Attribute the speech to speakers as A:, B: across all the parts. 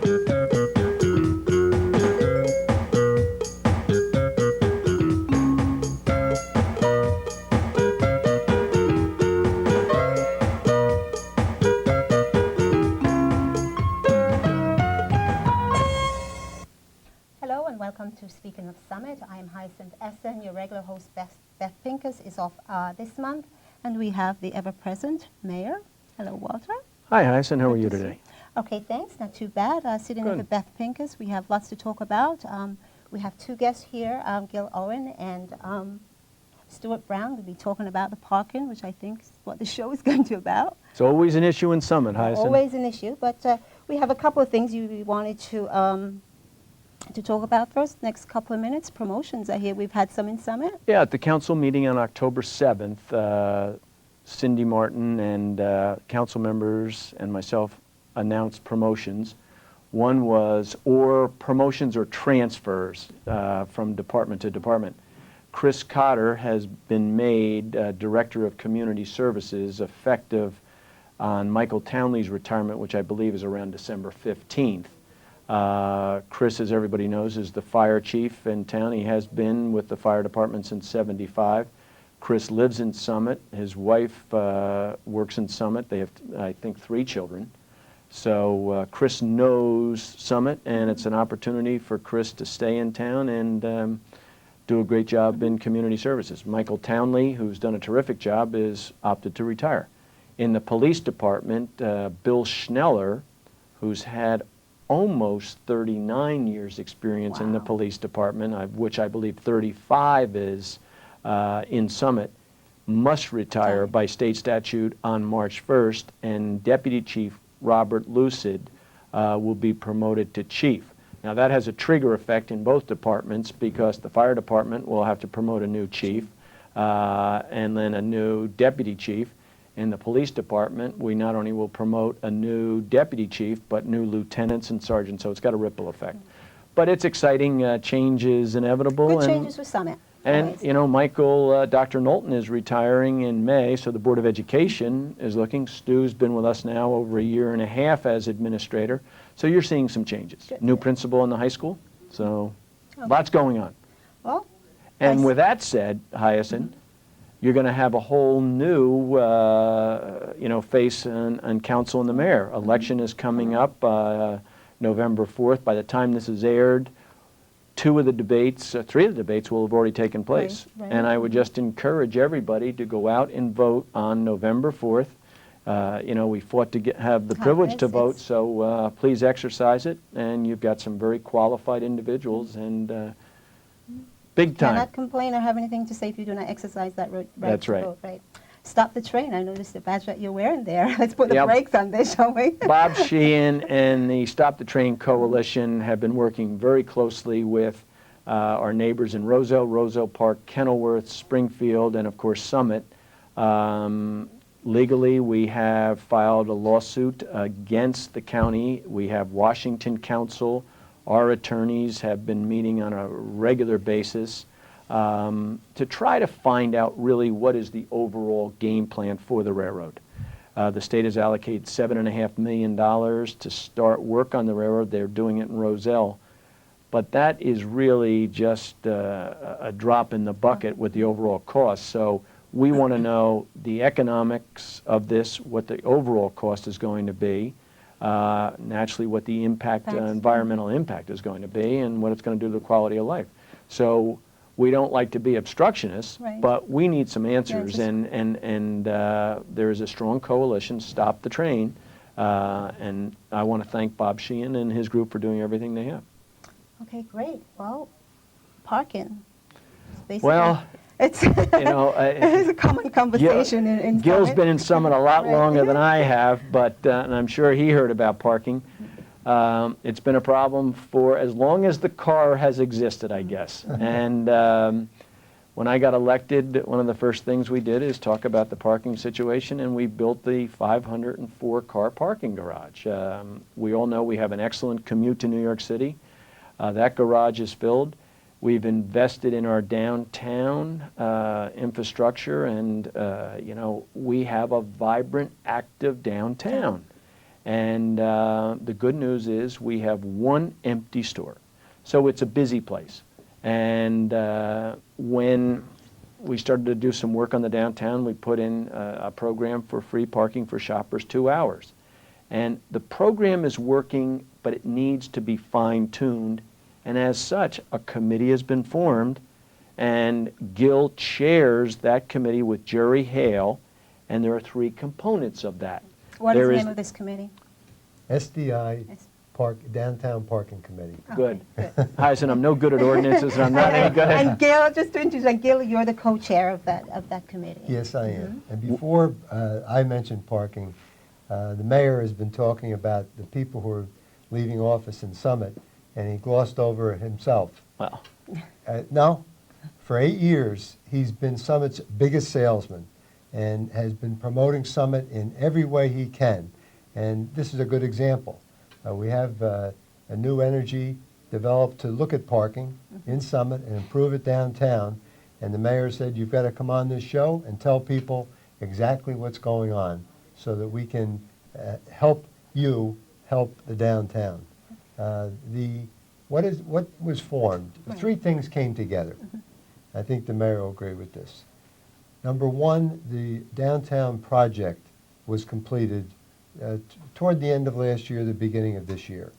A: Hello and welcome to Speaking of Summit. I am HYACINTH ESSON. Your regular host Beth Pincus is off this month, and we have the ever-present Mayor. Hello, Walter.
B: Hi, Hyacin. How are you today?
A: Okay, thanks. Not too bad. Sitting
B: Good.
A: with Beth Pincus, we have lots to talk about. We have two guests here, Gil Owen and Stuart Brown. We'll be talking about the parking, which I think is what the show is going to be about.
B: It's always an issue in Summit, Hyacin.
A: Always an issue, but we have a couple of things we wanted to talk about first. Next couple of minutes, promotions. I hear we've had some in Summit.
B: Yeah, at the council meeting on October 7th, Cindy Martin and council members and myself announced promotions. One was promotions or transfers from department to department. Chris Cotter has been made Director of Community Services effective on Michael Townley's retirement, which I believe is around December 15th. Chris, as everybody knows, is the fire chief in town. He has been with the fire department since '75. Chris lives in Summit. His wife works in Summit. They have, I think, 3 children. So Chris knows Summit, and it's an opportunity for Chris to stay in town and do a great job in community services. Michael Townley, who's done a terrific job, is opted to retire. In the police department, Bill Schneller, who's had almost 39 years experience in the police department, which I believe 35 is in Summit, must retire by state statute on March 1st, and Deputy Chief Robert Lucid will be promoted to chief. Now that has a trigger effect in both departments because the fire department will have to promote a new chief and then a new deputy chief. In the police department, we not only will promote a new deputy chief, but new lieutenants and sergeants, so it's got a ripple effect. But it's exciting, change is inevitable.
A: Good changes for Summit.
B: And, you know, Michael, Dr. Knowlton is retiring in May, so the Board of Education is looking. Stu's been with us now over 1.5 years as administrator, so you're seeing some changes.
A: Good.
B: New principal in the high school, so lots going on.
A: Well,
B: and with that said, Hyacin, you're going to have a whole new, you know, face on council and the mayor. Election is coming up November 4th. By the time this is aired, 3 of the debates will have already taken place.
A: Right.
B: And I would just encourage everybody to go out and vote on November 4th. You know, we fought to have the privilege to vote, so please exercise it. And you've got some very qualified individuals and big time.
A: Cannot complain or have anything to say if you do not exercise that right.
B: That's right.
A: To vote, right. Stop the train. I noticed the badge that you're wearing there. Let's put the brakes on this, shall we?
B: Bob Sheehan and the Stop the Train Coalition have been working very closely with our neighbors in Roselle Park, Kenilworth, Springfield, and of course Summit. Legally, we have filed a lawsuit against the county. We have Washington Council. Our attorneys have been meeting on a regular basis to try to find out really what is the overall game plan for the railroad. The state has allocated $7.5 million to start work on the railroad. They're doing it in Roselle. But that is really just a drop in the bucket with the overall cost. So we want to know the economics of this, what the overall cost is going to be, naturally what the impact, environmental impact is going to be, and what it's going to do to the quality of life. So we don't like to be obstructionists, but we need some answers, and there is a strong coalition, Stop the Train, and I want to thank Bob Sheehan and his group for doing everything they have.
A: Okay, great. Well, parking.
B: It's you know,
A: it's a common conversation in
B: Gil's
A: Summit.
B: been in Summit a lot longer than I have, but and I'm sure he heard about parking. It's been a problem for as long as the car has existed, I guess. And when I got elected, one of the first things we did is talk about the parking situation, and we built the 504-car parking garage. We all know we have an excellent commute to New York City. That garage is filled. We've invested in our downtown infrastructure, and you know, we have a vibrant, active downtown. And the good news is we have one empty store. So it's a busy place. And when we started to do some work on the downtown, we put in a program for free parking for shoppers, 2 hours. And the program is working, but it needs to be fine-tuned. And as such, a committee has been formed, and Gil chairs that committee with Jerry Hale, and there are 3 components of that.
A: What is
B: There
A: the
B: is-
A: name of this committee?
C: SDI
A: Yes.
C: Downtown Parking Committee.
B: Good.
A: Okay, good.
B: Hyacin, I'm no good at ordinances, and I'm not any good
A: And
B: at...
A: Gil, just to introduce, Gil, you're the co-chair of that committee.
C: Yes, I am. And before I mentioned parking, the mayor has been talking about the people who are leaving office in Summit, and he glossed over it himself.
B: Well,
C: No, for 8 years, he's been Summit's biggest salesman and has been promoting Summit in every way he can. And this is a good example. We have a new energy developed to look at parking in Summit and improve it downtown. And the mayor said, you've got to come on this show and tell people exactly what's going on so that we can help you help the downtown. What was formed?
A: Right.
C: 3 things came together. I think the mayor will agree with this. Number 1, the downtown project was completed toward the end of last year, the beginning of this year.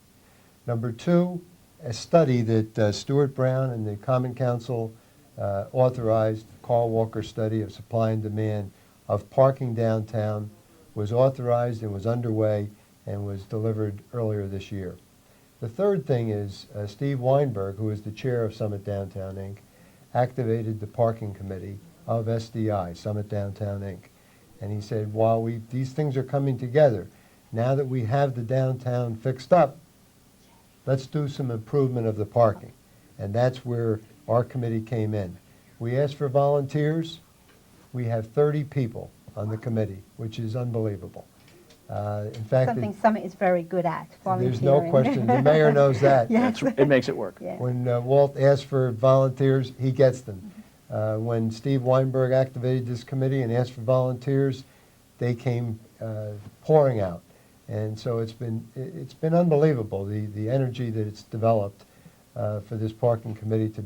C: Number 2, a study that Stuart Brown and the Common Council authorized, Carl Walker study of supply and demand of parking downtown, was authorized and was underway and was delivered earlier this year. The third thing is Steve Weinberg, who is the chair of Summit Downtown, Inc., activated the parking committee of SDI, Summit Downtown, Inc. And he said, while these things are coming together, now that we have the downtown fixed up, let's do some improvement of the parking. And that's where our committee came in. We asked for volunteers. We have 30 people on the committee, which is unbelievable. In fact,
A: Something Summit is very good at,
C: there's
A: volunteering.
C: no question. The mayor knows that.
A: Yes.
B: it makes it work.
A: Yeah.
C: When Walt asked for volunteers, he gets them. When Steve Weinberg activated this committee and asked for volunteers, they came pouring out. And so it's been unbelievable, the energy that it's developed for this parking committee to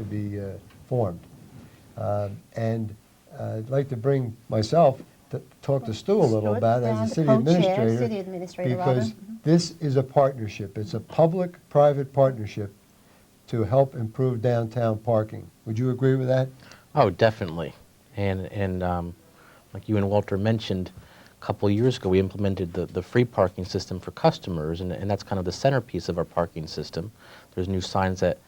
C: be formed. And I'd like to bring myself to talk to Stu a little
A: Stuart
C: about
A: Brown,
C: as
A: the
C: a
A: co-chair, city administrator,
C: because
A: rather.
C: this is a partnership. It's a public-private partnership to help improve downtown parking. Would you agree with that?
D: Oh, definitely. And like you and Walter mentioned, a couple of years ago we implemented the free parking system for customers, and that's kind of the centerpiece of our parking system. There's new signs that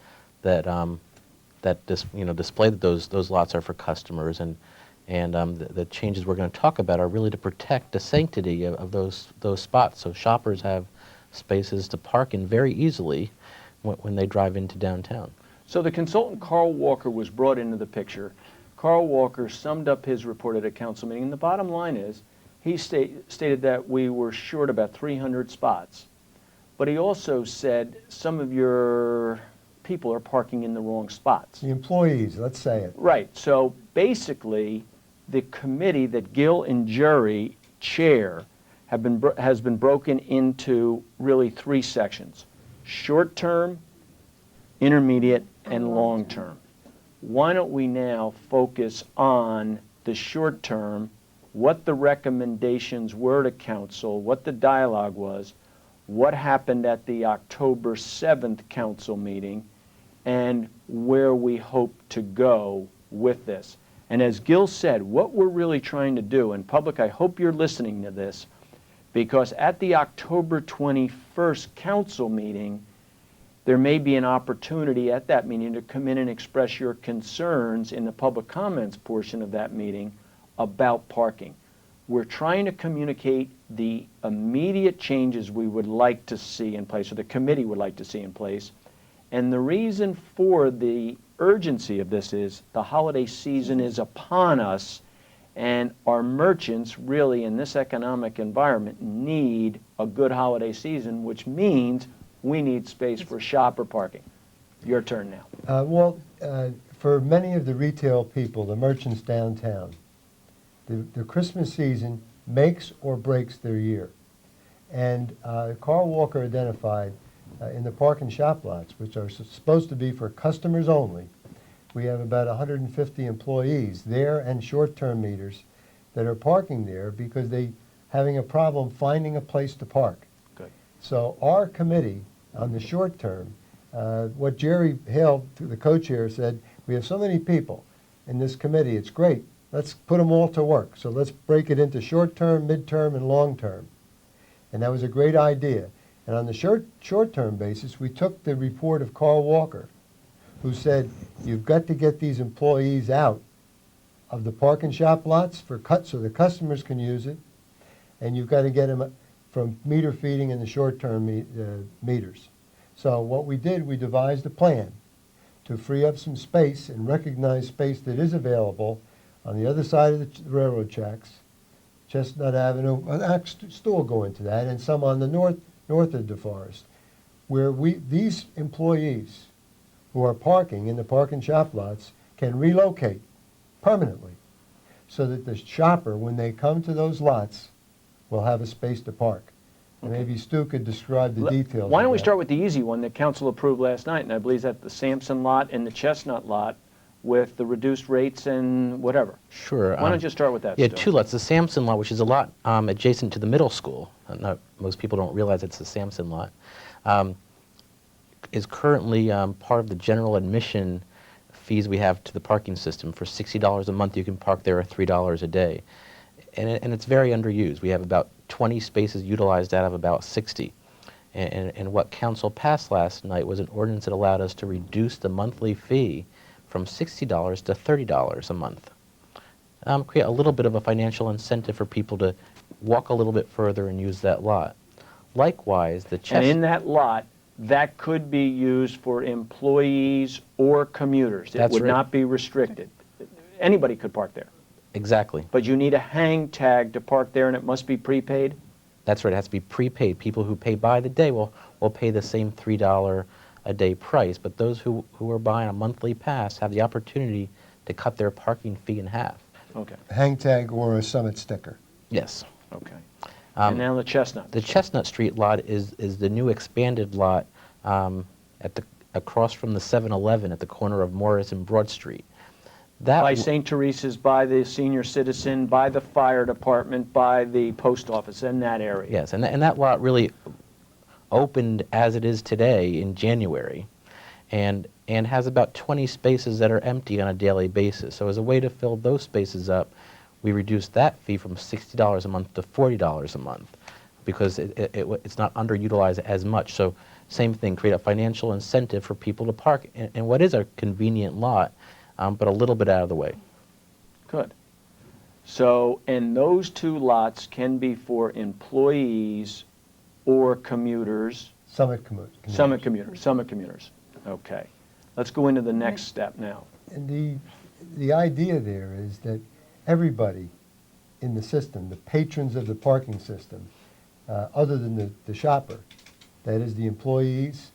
D: display that those lots are for customers, and the changes we're going to talk about are really to protect the sanctity of those spots, so shoppers have spaces to park in very easily when they drive into downtown.
B: So the consultant Carl Walker was brought into the picture. Carl Walker summed up his report at a council meeting, and the bottom line is he stated that we were short about 300 spots. But he also said some of your people are parking in the wrong spots.
C: The employees, let's say it.
B: Right. So basically, the committee that Gil and Jerry chair has been broken into really 3 sections: short-term, intermediate, and long-term. Why don't we now focus on the short-term, what the recommendations were to council, what the dialogue was, what happened at the October 7th council meeting, and where we hope to go with this. And as Gil said, what we're really trying to do, and public, I hope you're listening to this, because at the October 21st council meeting, there may be an opportunity at that meeting to come in and express your concerns in the public comments portion of that meeting about parking. We're trying to communicate the immediate changes we would like to see in place, or the committee would like to see in place. And the reason for the urgency of this is the holiday season is upon us, and our merchants really in this economic environment need a good holiday season, which means we need space for shopper parking. Your turn now.
C: For many of the retail people, the merchants downtown, the Christmas season makes or breaks their year. And Carl Walker identified in the park and shop lots, which are supposed to be for customers only, we have about 150 employees there and short-term meters that are parking there because they having a problem finding a place to park.
B: Good.
C: So our committee on the short term, what Jerry Hale, the co-chair, said, we have so many people in this committee, it's great. Let's put them all to work. So let's break it into short term, mid-term, and long term. And that was a great idea. And on the short-term basis, we took the report of Carl Walker, who said, you've got to get these employees out of the park and shop lots so the customers can use it, and you've got to get them from meter feeding in the short-term meters. So what we did, we devised a plan to free up some space and recognize space that is available on the other side of the railroad tracks, Chestnut Avenue, still will go into that, and some on the north of DeForest, where these employees who are parking in the park and shop lots can relocate permanently so that the shopper, when they come to those lots, will have a space to park. And maybe Stu could describe the details.
B: Why don't
C: of
B: we
C: that.
B: start with the easy one that council approved last night, and I believe that's the Sampson lot and the Chestnut lot with the reduced rates and whatever.
D: Sure.
B: Why don't you start with that,
D: Yeah,
B: Stu?
D: 2 lots. The Sampson lot, which is a lot adjacent to the middle school, most people don't realize it's the Sampson lot, is currently part of the general admission fees we have to the parking system. For $60 a month, you can park there, or $3 a day. And it's very underused. We have about 20 spaces utilized out of about 60. And what council passed last night was an ordinance that allowed us to reduce the monthly fee from $60 to $30 a month. Create a little bit of a financial incentive for people to walk a little bit further and use that lot. Likewise, the
B: And in that lot, that could be used for employees or commuters. It
D: That's
B: would
D: right.
B: not be restricted. Anybody could park there.
D: Exactly.
B: But you need a hang tag to park there, and it must be prepaid?
D: That's right. It has to be prepaid. People who pay by the day will pay the same $3 a day price, but those who are buying a monthly pass have the opportunity to cut their parking fee in half.
B: Okay,
C: Hang tag or a summit sticker.
D: Yes.
B: okay. And now the Chestnut.
D: The Chestnut Street lot is the new expanded lot across from the 7-Eleven at the corner of Morris and Broad Street.
B: By St. Teresa's, by the senior citizen, by the fire department, by the post office, in that area.
D: Yes, and that lot really opened as it is today in January, and has about 20 spaces that are empty on a daily basis. So as a way to fill those spaces up, we reduced that fee from $60 a month to $40 a month because it's not underutilized as much. So same thing, create a financial incentive for people to park in what is a convenient lot, but a little bit out of the way.
B: Good. So, and those 2 lots can be for employees or commuters.
C: Summit commuters.
B: Summit commuters. Okay. Let's go into the next step now.
C: And the idea there is that everybody in the system, the patrons of the parking system, other than the shopper, that is the employees,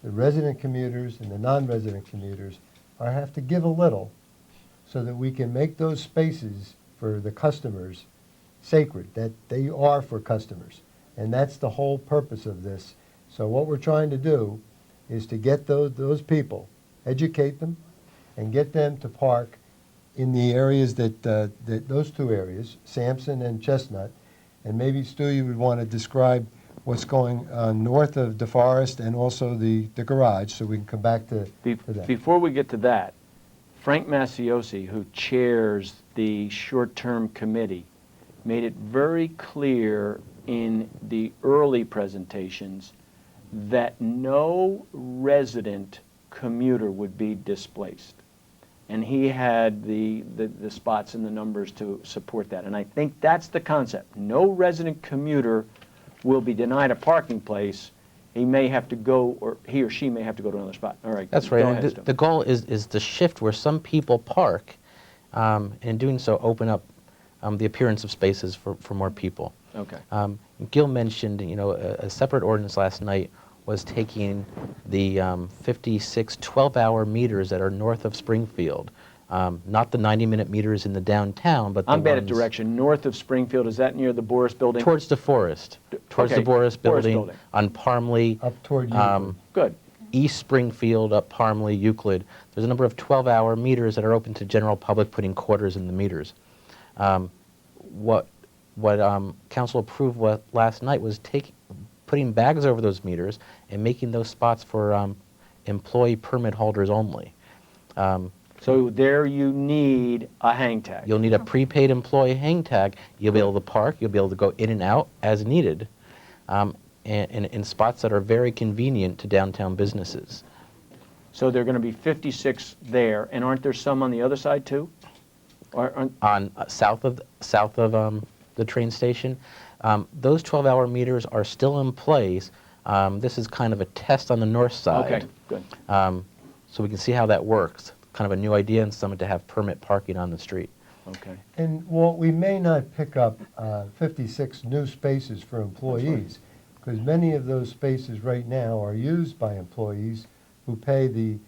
C: the resident commuters, and the non-resident commuters, have to give a little so that we can make those spaces for the customers sacred, that they are for customers. And that's the whole purpose of this. So what we're trying to do is to get those people, educate them, and get them to park in the areas that those 2 areas, Sampson and Chestnut. And maybe, Stu, you would want to describe what's going on north of DeForest and also the garage, so we can come back to that.
B: Before we get to that, Frank Masiosi, who chairs the short-term committee, made it very clear in the early presentations that no resident commuter would be displaced. And he had the spots and the numbers to support that. And I think that's the concept. No resident commuter will be denied a parking place. He may have to go, or he or she may have to go to another spot. All right.
D: That's right. And the goal is the shift where some people park, and in doing so open up the appearance of spaces for more people.
B: Okay.
D: Gil mentioned, a separate ordinance last night was taking the 56 12-hour meters that are north of Springfield, Not the 90-minute meters in the downtown, but the
B: I'm bad at
D: ones
B: direction. North of Springfield, is that near the Boris Building?
D: towards the forest, towards
B: Okay,
D: the Boris
B: Boris
D: Building,
B: Building.
D: on Parmley,
C: Up toward Euclid.
B: Good.
D: East Springfield, up Parmley, Euclid. There's a number of 12-hour meters that are open to general public, putting quarters in the meters. What council approved last night was putting bags over those meters and making those spots for employee permit holders only.
B: So there you need a hang tag.
D: You'll need a prepaid employee hang tag. You'll be able to park. You'll be able to go in and out as needed, and in spots that are very convenient to downtown businesses.
B: So there are going to be 56 there, and aren't there some on the other side too?
D: On south of the train station, those 12-hour meters are still in place. This is kind of a test on the north side.
B: Okay, good.
D: So we can see how that works. Kind of a new idea in Summit to have permit parking on the street.
B: Okay.
C: And, well, we may not pick up 56 new spaces for employees, because many of those spaces right now are used by employees who pay the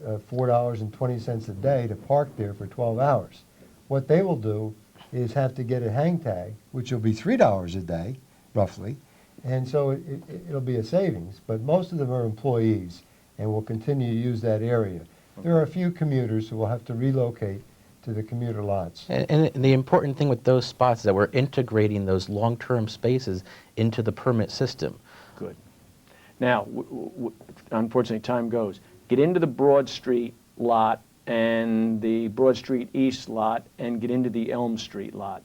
C: $4.20 a day to park there for 12 hours. What they will do is have to get a hang tag, which will be $3 a day, roughly, and so it'll be a savings. But most of them are employees and will continue to use that area. There are a few commuters who will have to relocate to the commuter lots.
D: And the important thing with those spots is that we're integrating those long-term spaces into the permit system.
B: Good. Now, unfortunately, time goes. Get into the Broad Street lot and the Broad Street East lot and get into the Elm Street lot.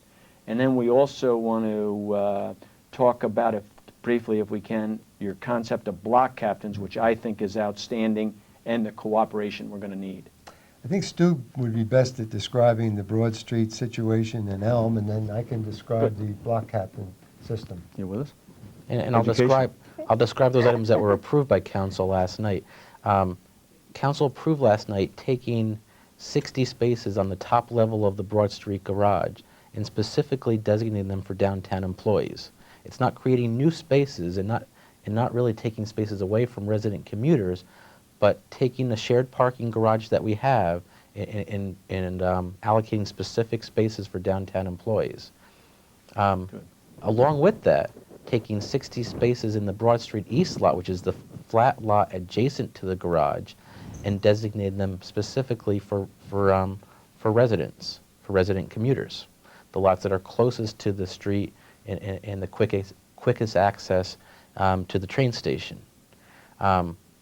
B: And then we also want to talk about, briefly if we can, your concept of block captains, which I think is outstanding, and the cooperation we're going to need.
C: I think Stu would be best at describing the Broad Street situation in Elm, and then I can describe the block captain system.
B: You with us?
D: And I'll describe those items that were approved by council last night. Council approved last night taking 60 spaces on the top level of the Broad Street garage and specifically designating them for downtown employees. It's not creating new spaces and not really taking spaces away from resident commuters, but taking the shared parking garage that we have and allocating specific spaces for downtown employees. Along with that, taking 60 spaces in the Broad Street East lot, which is the flat lot adjacent to the garage, and designating them specifically for residents, for resident commuters, the lots that are closest to the street and the quickest access to the train station.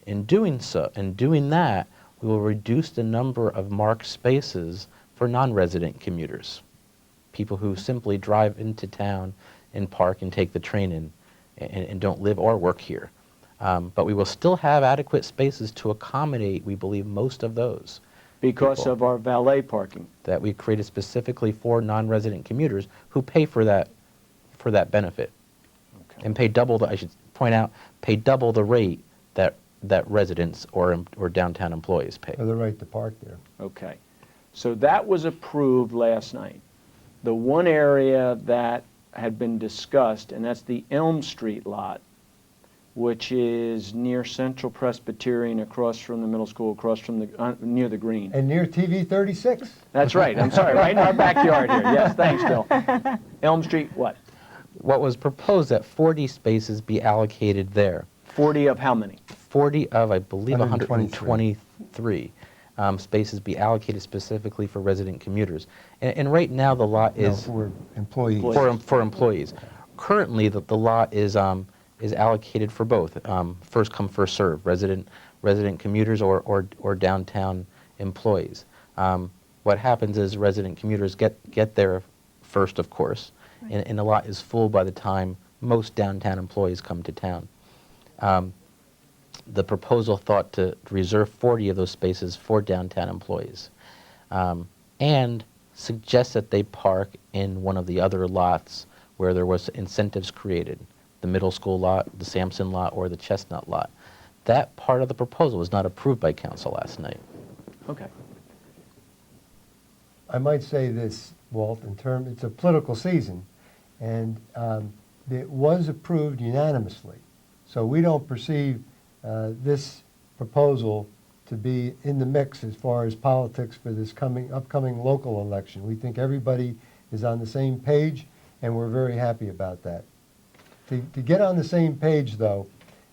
D: In doing that, we will reduce the number of marked spaces for non-resident commuters, people who simply drive into town and park and take the train in and don't live or work here. But we will still have adequate spaces to accommodate, we believe, most of those.
B: Because
D: people
B: of our valet parking.
D: that we created specifically for non-resident commuters who pay for that benefit.
B: Okay.
D: And pay double I should point out, pay double the rate that residents or downtown employees pay.
C: For the right to park there.
B: Okay. So that was approved last night. The one area that had been discussed, and that's the Elm Street lot, which is near Central Presbyterian, across from the middle school, across from the, near the green.
C: And near TV 36.
B: That's right, I'm sorry, right in our backyard here. Yes, thanks, Bill. Elm Street, what?
D: What was proposed that 40 spaces be allocated there.
B: 40 of how many?
D: 40 of, I believe,
C: 123.
D: 123 spaces be allocated specifically for resident commuters. And right now the lot is
C: No, for employees.
D: for employees. Currently, the lot is allocated for both, first come, first serve, resident commuters or downtown employees. What happens is resident commuters get there first, of course, and the lot is full by the time most downtown employees come to town. The proposal thought to reserve 40 of those spaces for downtown employees, and suggest that they park in one of the other lots where there was incentives created, the middle school lot, the Sampson lot, or the Chestnut lot. That part of the proposal was not approved by council last night.
B: Okay.
C: I might say this, Walt, it's a political season, and it was approved unanimously. So we don't perceive this proposal to be in the mix as far as politics for this upcoming local election. We think everybody is on the same page, and we're very happy about that. To get on the same page, though,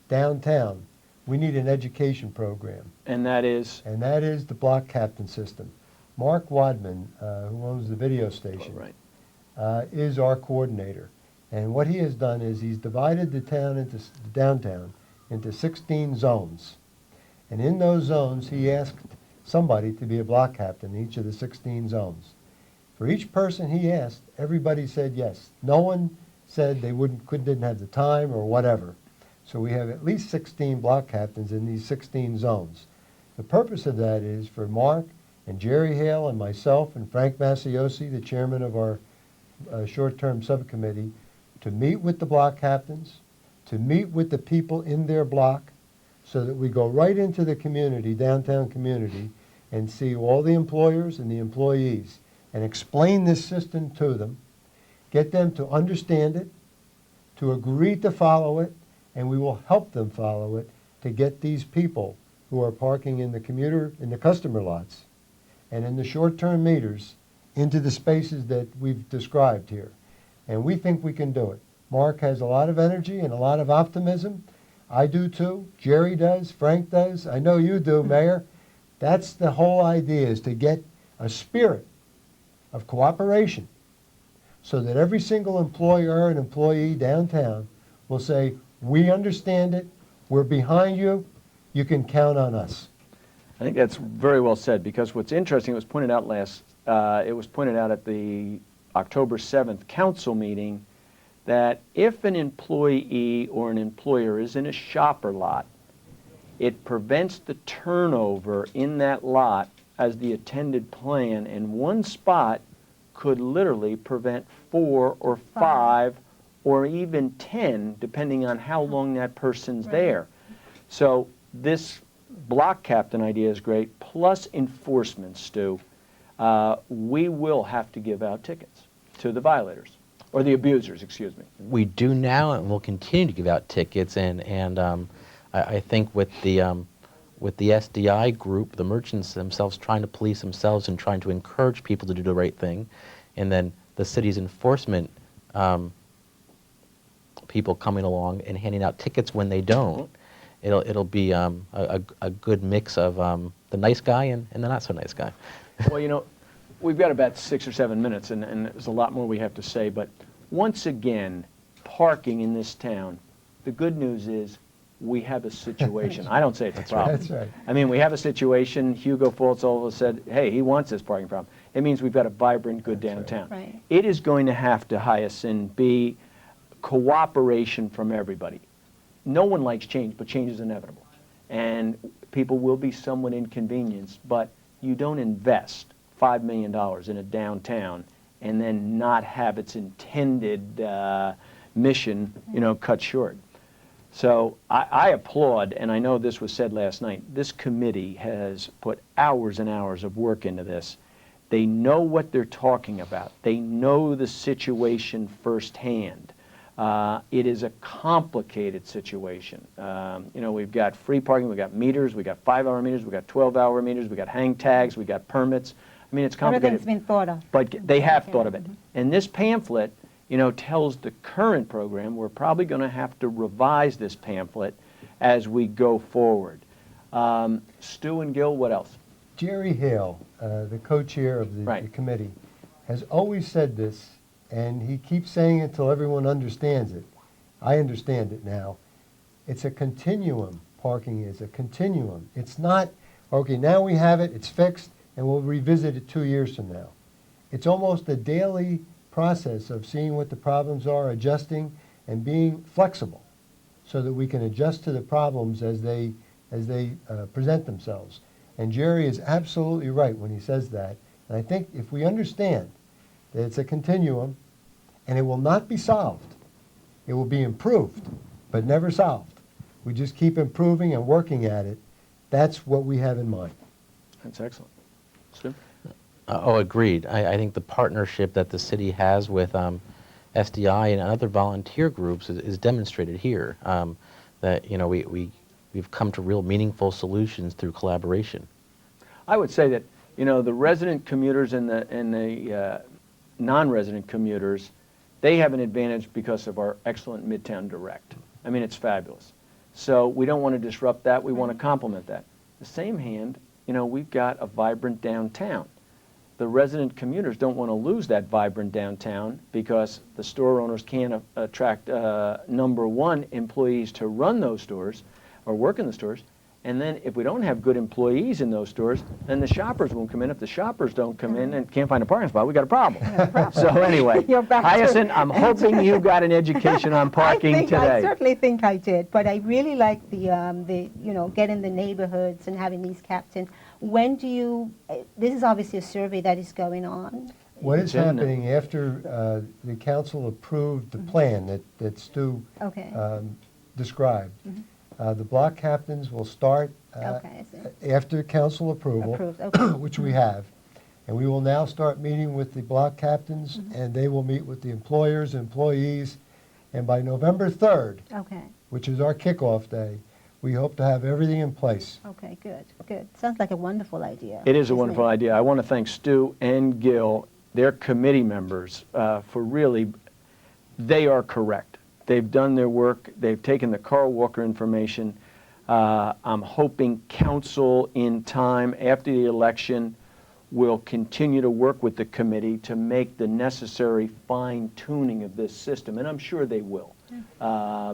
C: downtown, we need an education program.
B: And that is?
C: And that is the block captain system. Mark Wadman, who owns the video station, is our coordinator. And what he has done is he's divided the downtown into 16 zones. And in those zones, he asked somebody to be a block captain in each of the 16 zones. For each person he asked, everybody said yes. No one said they didn't have the time or whatever. So we have at least 16 block captains in these 16 zones. The purpose of that is for Mark and Jerry Hale and myself and Frank Masiosi, the chairman of our short-term subcommittee, to meet with the block captains, to meet with the people in their block, so that we go right into the community, downtown community, and see all the employers and the employees and explain this system to them, get them to understand it, to agree to follow it, and we will help them follow it to get these people who are parking in the customer lots and in the short-term meters into the spaces that we've described here. And we think we can do it. Mark has a lot of energy and a lot of optimism. I do too. Jerry does. Frank does. I know you do, Mayor. That's the whole idea, is to get a spirit of cooperation so that every single employer and employee downtown will say, we understand it, we're behind you, you can count on us.
B: I think that's very well said, because what's interesting, it was pointed out at the October 7th council meeting, that if an employee or an employer is in a shopper lot, it prevents the turnover in that lot as the attended plan, and one spot could literally prevent 4 or 5 or even 10, depending on how long that person's there. So this block captain idea is great, plus enforcement, Stu. We will have to give out tickets to the violators, or the abusers, excuse me.
D: We do now, and we'll continue to give out tickets, and I think with the SDI group, the merchants themselves trying to police themselves and trying to encourage people to do the right thing, and then the city's enforcement people coming along and handing out tickets when they don't, it'll be a good mix of the nice guy and the not so nice guy.
B: Well, you know, we've got about 6 or 7 minutes, and there's a lot more we have to say, but once again, parking in this town, the good news is we have a situation. I don't say it's a problem.
C: That's right.
B: I mean, we have a situation. Hugo Fultz all of us said, hey, he wants this parking problem. It means we've got a vibrant, good downtown.
A: Right.
B: It is going to have to, Hyacinth, be cooperation from everybody. No one likes change, but change is inevitable. And people will be somewhat inconvenienced, but you don't invest $5 million in a downtown and then not have its intended mission, you know, cut short. So I applaud, and I know this was said last night, this committee has put hours and hours of work into this. They know what they're talking about. They know the situation firsthand. It is a complicated situation. You know, we've got free parking, we've got meters, we've got 5-hour meters, we've got 12-hour meters, we've got hang tags, we've got permits. I mean, it's complicated.
A: Everything's been thought of.
B: But they have thought of it. And this pamphlet, you know, tells the current program. We're probably going to have to revise this pamphlet as we go forward. Stu and Gil, what else?
C: Jerry Hale, the co-chair of the committee, has always said this, and he keeps saying it until everyone understands it. I understand it now. It's a continuum. Parking is a continuum. It's not, okay, now we have it, it's fixed, and we'll revisit it 2 years from now. It's almost a daily process of seeing what the problems are, adjusting, and being flexible so that we can adjust to the problems as they present themselves. And Jerry is absolutely right when he says that. And I think if we understand that it's a continuum and it will not be solved, it will be improved, but never solved. We just keep improving and working at it. That's what we have in mind.
B: That's excellent. Stu?
D: Oh, agreed. I think the partnership that the city has with SDI and other volunteer groups is demonstrated here. That, you know, we we've come to real meaningful solutions through collaboration.
B: I would say that, you know, the resident commuters and the non-resident commuters, they have an advantage because of our excellent Midtown Direct. I mean, it's fabulous. So we don't want to disrupt that. We want to complement that. The same hand, you know, we've got a vibrant downtown. The resident commuters don't want to lose that vibrant downtown because the store owners can't attract, number one, employees to run those stores or work in the stores. And then if we don't have good employees in those stores, then the shoppers won't come in. If the shoppers don't come in and can't find a parking spot, we got a problem. So anyway,
A: You're back to-
B: Hyacinth, I'm hoping you got an education on parking today.
A: I certainly think I did, but I really like the you know, getting the neighborhoods and having these captains. When do you, this is obviously a survey that is going on.
C: What is
B: It's in there.
C: happening after the council approved the plan that Stu
A: Okay.
C: described? The block captains will start
A: Okay, I see.
C: after council approval,
A: Approved, okay.
C: which we have. And we will now start meeting with the block captains, and they will meet with the employers, employees. And by November 3rd,
A: Okay,
C: which is our kickoff day, we hope to have everything in place.
A: okay, good, good. Sounds like a wonderful idea.
B: It is a
A: isn't
B: wonderful
A: it?
B: idea. I want to thank Stu and Gil, their committee members, for really, they are correct. They've done their work. They've taken the Carl Walker information. I'm hoping council in time after the election will continue to work with the committee to make the necessary fine-tuning of this system, and I'm sure they will,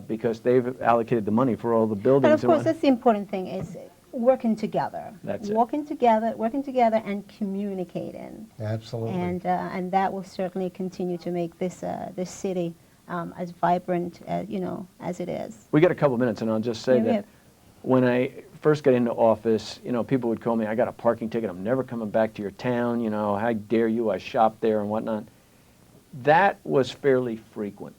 B: because they've allocated the money for all the buildings.
A: But of
B: and
A: course,
B: what-
A: that's the important thing, is working together.
B: That's it.
A: Working together and communicating.
C: Absolutely.
A: And that will certainly continue to make this city as vibrant, you know, as it is.
B: We got a couple minutes, and I'll just say
A: Yeah, we
B: that
A: have-
B: when I first got into office, you know, people would call me, I got a parking ticket, I'm never coming back to your town, you know, how dare you, I shop there and whatnot. That was fairly frequent.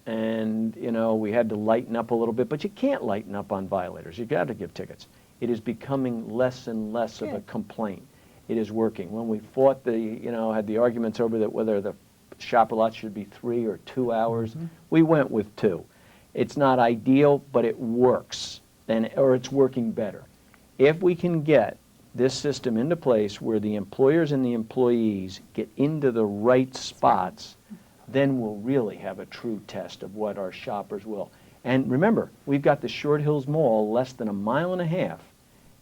B: And, you know, we had to lighten up a little bit, but you can't lighten up on violators. You got to give tickets. It is becoming less and less of a
A: Good.
B: complaint. It is working. When we fought had the arguments over that whether the shopper lot should be 3 or 2 hours, we went with 2. It's not ideal, but it works, or it's working better. If we can get this system into place where the employers and the employees get into the right spots, then we'll really have a true test of what our shoppers will. And remember, we've got the Short Hills Mall less than 1.5 miles,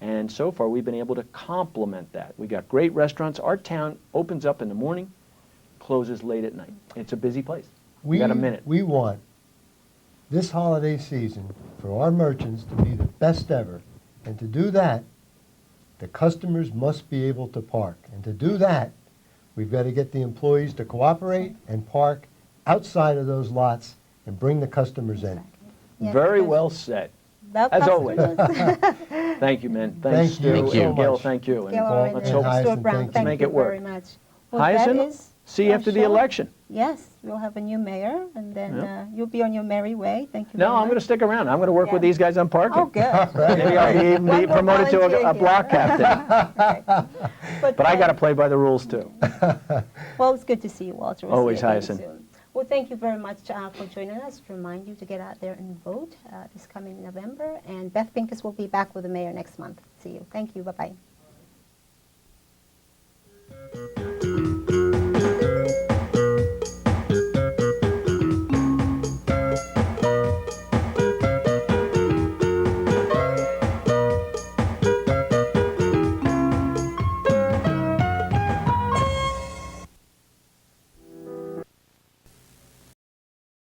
B: and so far we've been able to complement that. We got great restaurants. Our town opens up in the morning, closes late at night. It's a busy place. We got a minute.
C: We want this holiday season for our merchants to be the best ever. And to do that, the customers must be able to park. And to do that, we've got to get the employees to cooperate and park outside of those lots and bring the customers in.
A: Yes,
B: Very
A: because
B: well said.
A: that
B: As
A: customers-
B: always. Thank you, man. Thanks,
C: Thank you
B: Stu.
D: Thank you.
B: And Gil,
C: much.
B: thank you. And
A: Gail Oren
B: let's
A: and
B: hope
C: Hyacinth,
A: Stuart Brown,
C: thank you.
A: thank
B: Make
A: you
B: it work.
A: very much. Well, that
B: Hyacinth,
A: is
B: see you
A: our
B: after the
A: show.
B: election.
A: Yes, we'll have a new mayor, and then
B: Yeah.
A: you'll be on your merry way. Thank you
B: No,
A: very
B: I'm going to
A: much.
B: stick around. I'm going to work with
A: Yeah.
B: these guys on parking.
A: Oh, good.
B: Maybe I'll be even
A: One
B: be
A: more
B: promoted to
A: volunteer
B: a block
A: here.
B: captain. But I got to play by the rules, too.
A: Well, it's good to see you, Walter. We'll
B: Always,
A: see you again
B: Hyacinth.
A: soon. Well, thank you very much for joining us. To remind you to get out there and vote this coming November. And Beth Pincus will be back with the mayor next month. See you. Thank you. Bye-bye.